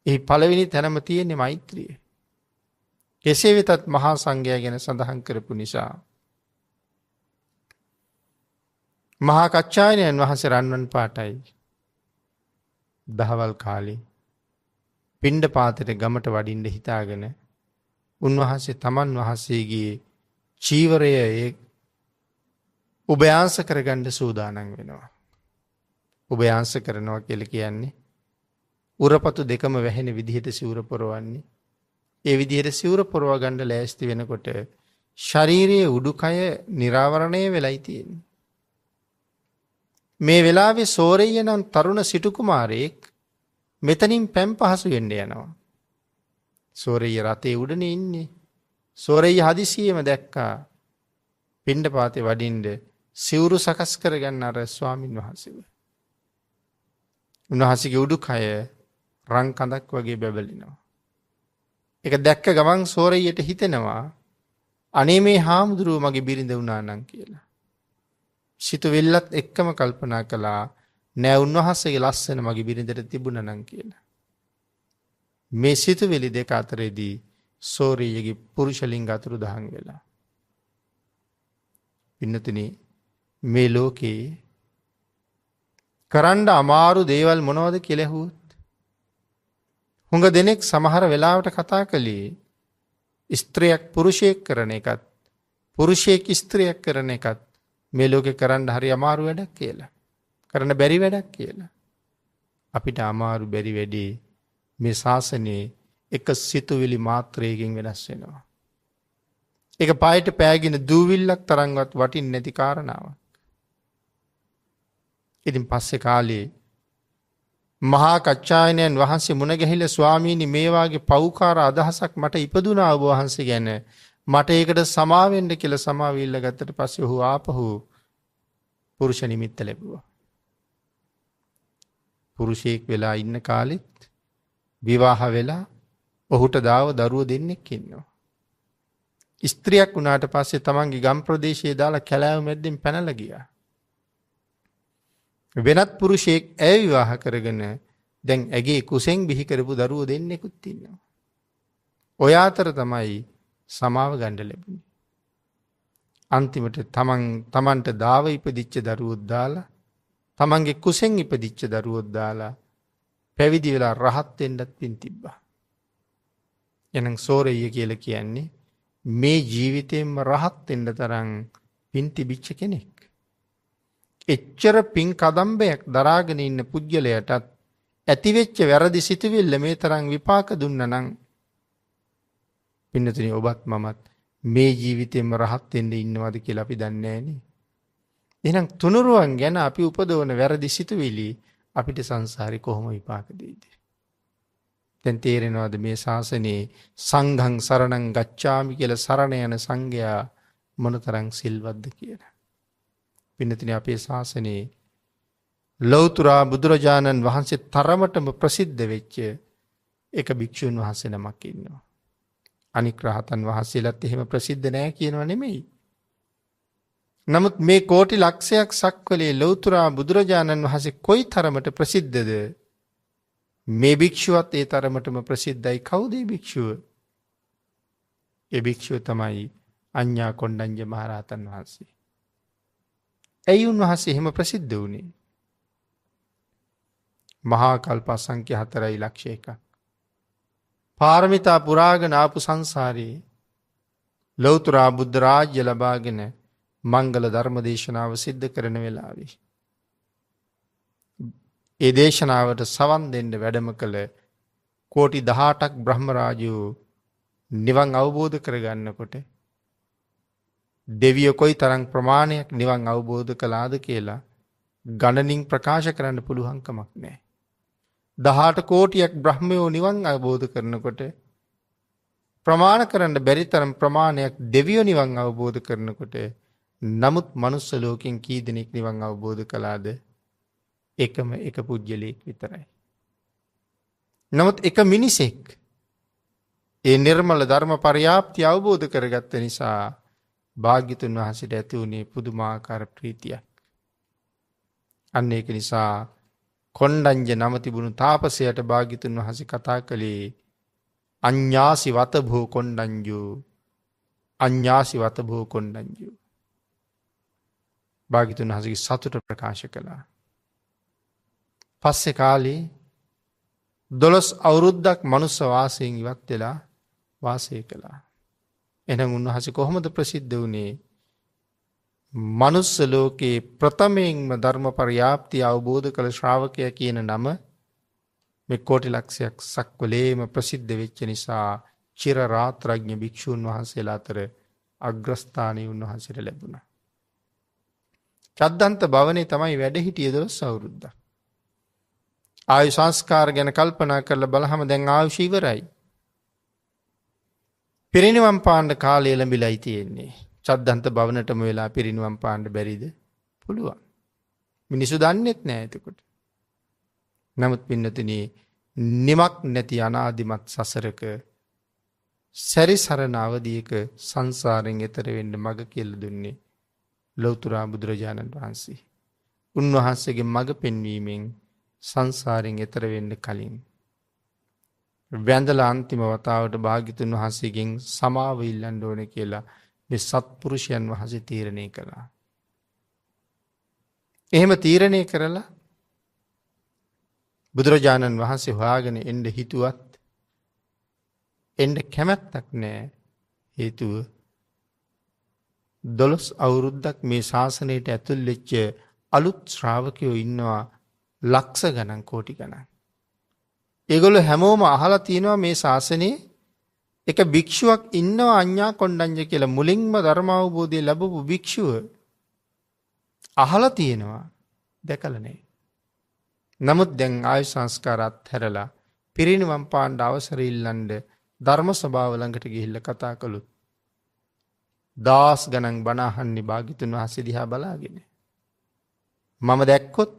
එහි පළවෙනි තැනම තියෙන්නේ මෛත්‍රිය. කෙසේ වෙතත් මහා සංඝයා ගැන සඳහන් කරපු නිසා මහා කච්චායනයන් වහන්සේ රන්වන් පාටයි. දහවල් කාලේ පිණ්ඩපාතේ ගමට වඩින්න හිතාගෙන උන්වහන්සේ තමන් වහන්සේගේ චීවරය උභයාංශ කරගන්න සූදානම් වෙනවා. උභයාංශ කරනවා කියලා කියන්නේ උරපතු දෙකම වැහෙන විදිහට සිවුර පොරවන්නේ. ඒ විදිහට සිවුර පොරව ගන්න ලෑස්ති වෙනකොට ශාරීරියේ උඩුකය නිරාවරණය වෙලයි තියෙන්නේ. මේ වෙලාවේ සෝරෙය්‍ය නම් තරුණ සිටු කුමාරයෙක් මෙතනින් පැම් පහසු වෙන්න යනවා. සෝරෙය්‍ය රතේ උඩනේ ඉන්නේ. සෝරෙය්‍ය හදිසියෙම දැක්කා පිණ්ඩපාතේ වඩින්න සිවුරු සකස් කරගන්න අර ස්වාමින් වහන්සේව. උන්වහන්සේගේ උඩුකය රන් කඳක් වගේ බැබලෙනවා. ඒක දැක්ක ගමන් සෝරෙය්‍යට හිතෙනවා අනේ මේ හාමුදුරුව මගේ බිරිඳ වුණා නම් කියලා. සිතුවිල්ලත් එක්කම කල්පනා කළා නෑ උන්වහන්සේගේ ලස්සන මගේ බිරිඳට තිබුණා නම් කියලා. මේ සිතුවිලි දෙක අතරේදී සෝරියගේ පුරුෂලිංග අතුරුදහන් වෙලා. පින්නතුනි මේ ලෝකේ කරන්න අමාරු දේවල් මොනවද කියලා ඇහුවොත් හුඟ දෙනෙක් සමහර වෙලාවට කතා කළේ ස්ත්‍රියක් පුරුෂයෙක් කරන එකත් පුරුෂයෙක් ස්ත්‍රියක් කරන එකත් මේ ලෝකේ කරන්න හරි අමාරු වැඩක් කියලා. කරන්න බැරි වැඩක් කියලා. අපිට අමාරු බැරි වැඩේ මේ ශාසනයේ එක සිතුවිලි මාත්‍රයකින් වෙනස් වෙනවා. ඒක පායට පෑගෙන දූවිල්ලක් තරම්වත් වටින්නේ නැති කාරණාවක්. ඉතින් පස්සේ කාලේ මහා කච්චායනයන් වහන්සේ මුණ ගැහිලා ස්වාමීනි මේ වාගේ පෞකාර අදහසක් මට ඉපදුනා ඔබ වහන්සේ ගැන මට ඒකට සමා වෙන්න කියලා සමාව ඉල්ල ගත්තට පස්සේ ඔහු ආපහු පුරුෂ නිමිත්ත ලැබුවා. පුරුෂයෙක් වෙලා ඉන්න කාලෙත් විවාහ වෙලා ඔහුට දාව දරුවෝ දෙන්නෙක් ඉන්නවා. ස්ත්‍රියක් වුණාට පස්සේ තමන්ගේ ගම් ප්‍රදේශයේ දාලා කැලෑව මැද්දෙන් පැනලා ගියා. වෙනත් පුරුෂයෙක් ඇය විවාහ කරගෙන දැන් ඇගේ කුසෙන් බිහි කරපු දරුවෝ දෙන්නෙකුත් ඉන්නවා. ඔය අතර තමයි සමාව ගන්න ලැබුණේ. අන්තිමට තමන්ට දාව ඉපදිච්ච දරුවොත් දාලා තමන්ගේ කුසෙන් ඉපදිච්ච දරුවොත් දාලා පැවිදි වෙලා රහත් වෙන්නත් පින් තිබ්බා. එහෙනම් සෝරෙය්‍ය කියලා කියන්නේ මේ ජීවිතේම රහත් වෙන්න තරම් පින් තිබිච්ච කෙනෙක්. එච්චර පින් කදම්බයක් දරාගෙන ඉන්න පුජ්‍යලයටත් ඇතිවෙච්ච වැරදි සිතුවිල්ල මේ තරම් විපාක දුන්නා නම් පින්නතුනි ඔබත් මමත් මේ ජීවිතේම රහත් වෙන්න ඉන්නවද කියලා අපි දන්නේ නැහනේ. එහෙනම් තුනුරුවන් ගැන අපි උපදවන වැරදි සිතුවිලි අපිට සංසාරේ කොහොම විපාක දෙයිද? දැන් තේරෙනවද මේ ශාසනයේ සංඝං සරණං ගච්ඡාමි කියලා සරණ යන සංඝයා මොනතරම් සිල්වත්ද කියලා. පින්නතුනි අපේ ශාසනයේ ලෞතර බුදුරජාණන් වහන්සේ තරමටම ප්‍රසිද්ධ වෙච්ච එක භික්ෂුන් වහන්සේ නමක් ඉන්නවා. අනික් රහතන් වහන්සේලාත් එහෙම ප්‍රසිද්ධ නෑ කියනවා නෙමෙයි. නමුත් මේ කෝටි ලක්ෂයක් සක්වලේ ලෞතර බුදුරජාණන් වහන්සේ කොයි තරමට ප්‍රසිද්ධද? මේ භික්ෂුවත් ඒ තරමටම ප්‍රසිද්ධයි. කවුද මේ භික්ෂුව? ඒ භික්ෂුව තමයි අඤ්ඤා කොණ්ඩඤ්ඤ මහරහතන් වහන්සේ. ඇයි උන්වහන්සේ එහෙම ප්‍රසිද්ධ වුණේ? මහා කල්ප සංඛ්‍ය 4,00,000ක්. පාරමිතා පුරාගෙන ආපු සංසාරේ ලෞතර බුද්ධ රාජ්‍ය ලබාගෙන මංගල ධර්ම දේශනාව සිද්ධ කරන වෙලාවේ ඒ දේශනාවට සවන් දෙන්න වැඩම කළ කෝටි 18ක් බ්‍රහ්ම රාජයෝ නිවන් අවබෝධ කරගන්නකොට දෙවියෝ කොයි තරම් ප්‍රමාණයක් නිවන් අවබෝධ කළාද කියලා ගණනින් ප්‍රකාශ කරන්න පුළුවන් කමක් නැහැ. 18 කෝටියක් බ්‍රහ්මයෝ නිවන් අවබෝධ කරනකොට ප්‍රමාණ කරන්න බැරි තරම් ප්‍රමාණයක් දෙවියෝ නිවන් අවබෝධ කරනකොට නමුත් මනුස්ස ලෝකෙන් කී දෙනෙක් නිවන් අවබෝධ කළාද? එකම එක පුජ්‍යලයක් විතරයි. නමුත් එක මිනිසෙක් ඒ නිර්මල ධර්ම පරියාප්තිය අවබෝධ කරගත්ත නිසා භාග්‍යතුන් වහන්සේට ඇති වුණේ පුදුමාකාර ප්‍රීතියක්. අන්න ඒක නිසා කොණ්ඩඤ්ඤ නම තිබුණු තාපසයාට භාග්‍යතුන් වහන්සේ කතා කළේ අඤ්ඤාසි වත භෝ කොණ්ඩඤ්ඤෝ අඤ්ඤාසි වත භෝ කොණ්ඩඤ්ඤෝ. භාග්‍යතුන් වහන්සේගේ සතුට ප්‍රකාශ කළා. පස්සේ කාලේ 12 අවුරුද්දක් මනුස්ස වාසයෙන් ඉවත් වෙලා වාසය කළා. එහෙනම් උන්වහන්සේ කොහොමද ප්‍රසිද්ධ වුණේ? මනුස්ස ලෝකේ ප්‍රථමයෙන්ම ධර්ම පරියාප්තිය අවබෝධ කළ ශ්‍රාවකයා කියන නම මේ කෝටි ලක්ෂයක් සක්වලේම ප්‍රසිද්ධ වෙච්ච නිසා චිර රාත්‍රඥ භික්ෂුන් වහන්සේලා අතර අග්‍රස්ථානය උන්වහන්සේට ලැබුණා. චද්දන්ත භවනේ තමයි වැඩ හිටියේ 12 අවුරුද්දක්. ආයු සංස්කාර ගැන කල්පනා කරලා බලහම දැන් ආයුෂ ඉවරයි. පිරිනිවන් පාන්න කාලය ලැබිලායි තියෙන්නේ. චද්දන්ත භවනටම වෙලා පිරිනිවන් පාන්න බැරිද? පුළුවන්. මිනිස්සු දන්නේත් නෑ එතකොට. නමුත් පින්නතුනි නිමක් නැති අනාදිමත් සසරක සැරිසරන අවධියක සංසාරයෙන් එතර වෙන්න මඟ කියලා දුන්නේ ලෞතර බුදුරජාණන් වහන්සේ. උන්වහන්සේගේ මඟ පෙන්වීමෙන් සංසාරයෙන් එතර වෙන්න කලින් වැඳලා අන්තිම වතාවට භාග්‍යතුන් වහන්සේගෙන් සමාව ඉල්ලන්න ඕනේ කියලා මේ සත්පුරුෂයන් වහන්සේ තීරණය කළා. එහෙම තීරණය කරලා බුදුරජාණන් වහන්සේ හොයාගෙන එන්න හිතුවත් එන්න කැමැත්තක් නැහැ. හේතුව 12 අවුරුද්දක් මේ ශාසනයට ඇතුල් වෙච්ච අලුත් ශ්‍රාවකයෝ ඉන්නවා ලක්ෂ ගණන් කෝටි ගණන්. ඒගොල්ලෝ හැමෝම අහලා තියෙනවා මේ ශාසනයේ එක භික්ෂුවක් ඉන්නවා අඤ්ඤා කොණ්ඩඤ්ඤ කියලා. මුලින්ම ධර්ම අවබෝධය ලැබපු භික්ෂුව අහලා තියෙනවා, දැකලා නැහැ. නමුත් දැන් ආයු සංස්කාර අත්හැරලා පිරිනිවන් පාන්න අවසර ඉල්ලන්න ධර්ම සභාව ළඟට ගිහිල්ලා කතා කළොත් දාස් ගණන් බණ අහන්නේ භාග්‍යතුන් වහන්සේ දිහා බලාගෙන. මම දැක්කොත්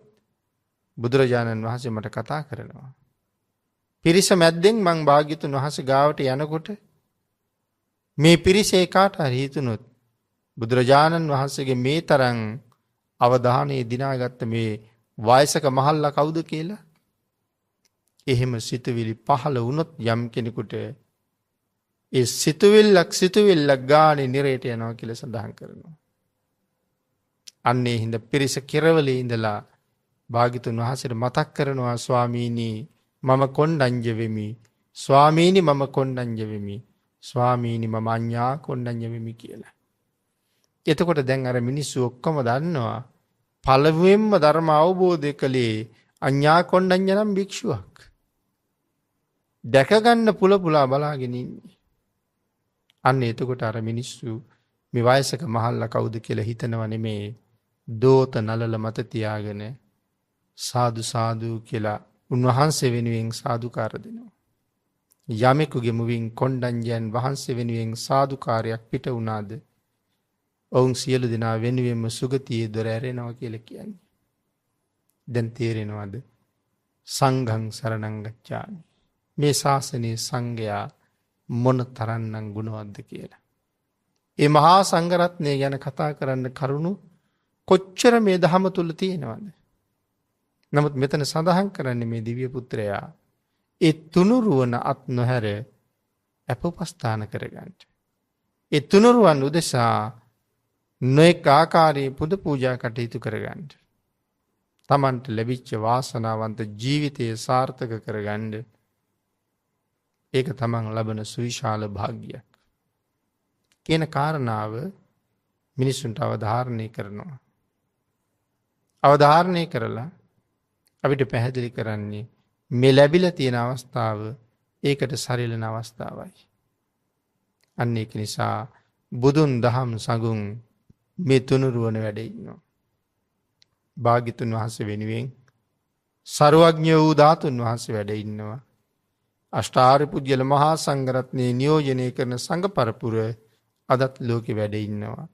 බුදුරජාණන් වහන්සේ මට කතා කරනවා. පිරිස මැද්දෙන් මං භාග්‍යතුන් වහන්සේ ගාවට යනකොට මේ පිරිසේ කාට හරි හිතුනොත් බුදුරජාණන් වහන්සේගේ මේ තරම් අවධානය දිනාගත්ත මේ වයසක මහල්ලා කවුද කියලා, එහෙම සිතුවිලි පහළ වුණොත් යම් කෙනෙකුට ඒ සිතුවිල්ලක් ගානේ නිරේට යනවා කියලා සඳහන් කරනවා. අන්නේ හිඳ පිරිස කෙරවලේ ඉඳලා භාග්‍යතුන් වහන්සේට මතක් කරනවා, ස්වාමීනි මම කොණ්ඩඤ්ඤ වෙමි, ස්වාමීනි මම කොණ්ඩඤ්ඤ වෙමි, ස්වාමීනි මම අඤ්ඤා කොණ්ඩඤ්ඤ වෙමි කියලා. එතකොට දැන් අර මිනිස්සු ඔක්කොම දන්නවා පළමුවෙන්ම ධර්ම අවබෝධය කළේ අඤ්ඤා කොණ්ඩඤ්ඤ නම් භික්ෂුවක්. දැක ගන්න පුලා බලාගෙන ඉන්නේ. අන්න එතකොට අර මිනිස්සු මේ වයසක මහල්ලා කවුද කියලා හිතනව නෙමේ, දෝත නලල මත තියාගෙන සාදු සාදු කියලා උන්වහන්සේ වෙනුවෙන් සාදුකාර දෙනවා. යමෙකුගේ මුවින් කොණ්ඩඤ්ඤයන් වහන්සේ වෙනුවෙන් සාදුකාරයක් පිට වුණාද ඔවුන් සියලු දෙනා වෙනුවෙන්ම සුගතියේ දොර ඇරෙනවා කියලා කියන්නේ. දැන් තේරෙනවද? සංඝං සරණං ගච්ඡාමි. මේ ශාසනයේ සංඝයා මොන තරම්නම් ගුණවත්ද කියලා. ඒ මහා සංඝරත්නය ගැන කතා කරන්න කරුණු කොච්චර මේ ධහම තුල තියෙනවද? නමුත් මෙතන සඳහන් කරන්නේ මේ දිව්‍ය පුත්‍රයා ඒ තුනුරුවන අත් නොහැර අපෝපස්ථාන කරගන්න. ඒ තුනුරුවන් උදෙසා නොඑක ආකාරයේ පුද පූජා කටයුතු කරගන්න. තමන්ට ලැබිච්ච වාසනාවන්ත ජීවිතය සාර්ථක කරගන්න. ඒක තමන් ලබන සුවිශාල භාග්‍යයක් කියන කාරණාව මිනිසුන්ට අවධාරණය කරනවා. අවධාරණය කරලා අපිට පැහැදිලි කරන්නේ මේ ලැබිලා තියෙන අවස්ථාව ඒකට සරිලන අවස්ථාවයි. අන්න ඒක නිසා බුදුන් දහම් සඟුන් මේ තුනුරුවන වැඩ ඉන්නවා. භාග්‍යතුන් වහන්සේ වෙනුවෙන් සර්වඥ වූ ධාතුන් වහන්සේ වැඩ ඉන්නවා. අෂ්ටාර්ය පුජ්‍යල මහා සංඝරත්නයේ නියෝජනය කරන සංඝ පරපුර අදත් ලෝකෙ වැඩ ඉන්නවා.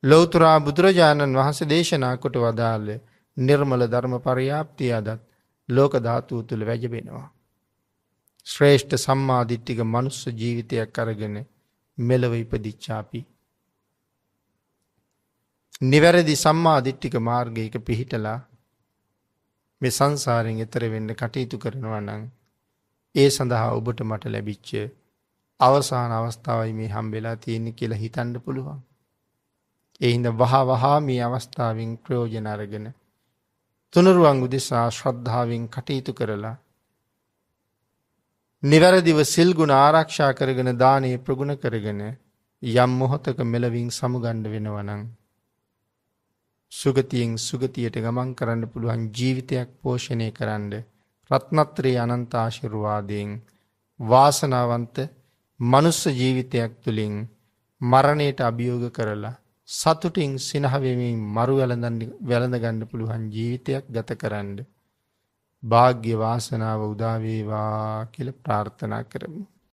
ලෞතර බුදුරජාණන් වහන්සේ දේශනා කොට වදාළ නිර්මල ධර්ම පරියාප්තිය අදත් ලෝක ධාතුව තුළ වැජබෙනවා. ශ්‍රේෂ්ඨ සම්මා දිට්ඨික මනුස්ස ජීවිතයක් අරගෙන මෙලව ඉපදිච්ච අපි නිවැරදි සම්මා දිට්ඨික මාර්ගයක පිහිටලා මේ සංසාරයෙන් එතර වෙන්න කටයුතු කරනවා නම් ඒ සඳහා ඔබට මට ලැබිච්ච අවසාන අවස්ථාවයි මේ හම්බෙලා තියෙන්නේ කියලා හිතන්න පුළුවන්. ඒ හින්දා වහා මේ අවස්ථාවෙන් ප්‍රයෝජන අරගෙන තුනුරුවන් උදෙසා ශ්‍රද්ධාවෙන් කටයුතු කරලා නිවැරදිව සිල් ගුණ ආරක්ෂා කරගෙන දානීය ප්‍රගුණ කරගෙන යම් මොහතක මෙලවින් සමුගන්න වෙනවා නම් සුගතියෙන් සුගතියට ගමන් කරන්න පුළුවන් ජීවිතයක් පෝෂණය කරන්න රත්නත්‍රයේ අනන්ත ආශිර්වාදයෙන් වාසනාවන්ත මනුස්ස ජීවිතයක් තුළින් මරණයට අභියෝග කරලා සතුටින් සිනහ වෙමින් මරු වැළඳ ගන්න පුළුවන් ජීවිතයක් ගත කරන්න භාග්‍ය වාසනාව උදා වේවා කියලා ප්‍රාර්ථනා කරමු.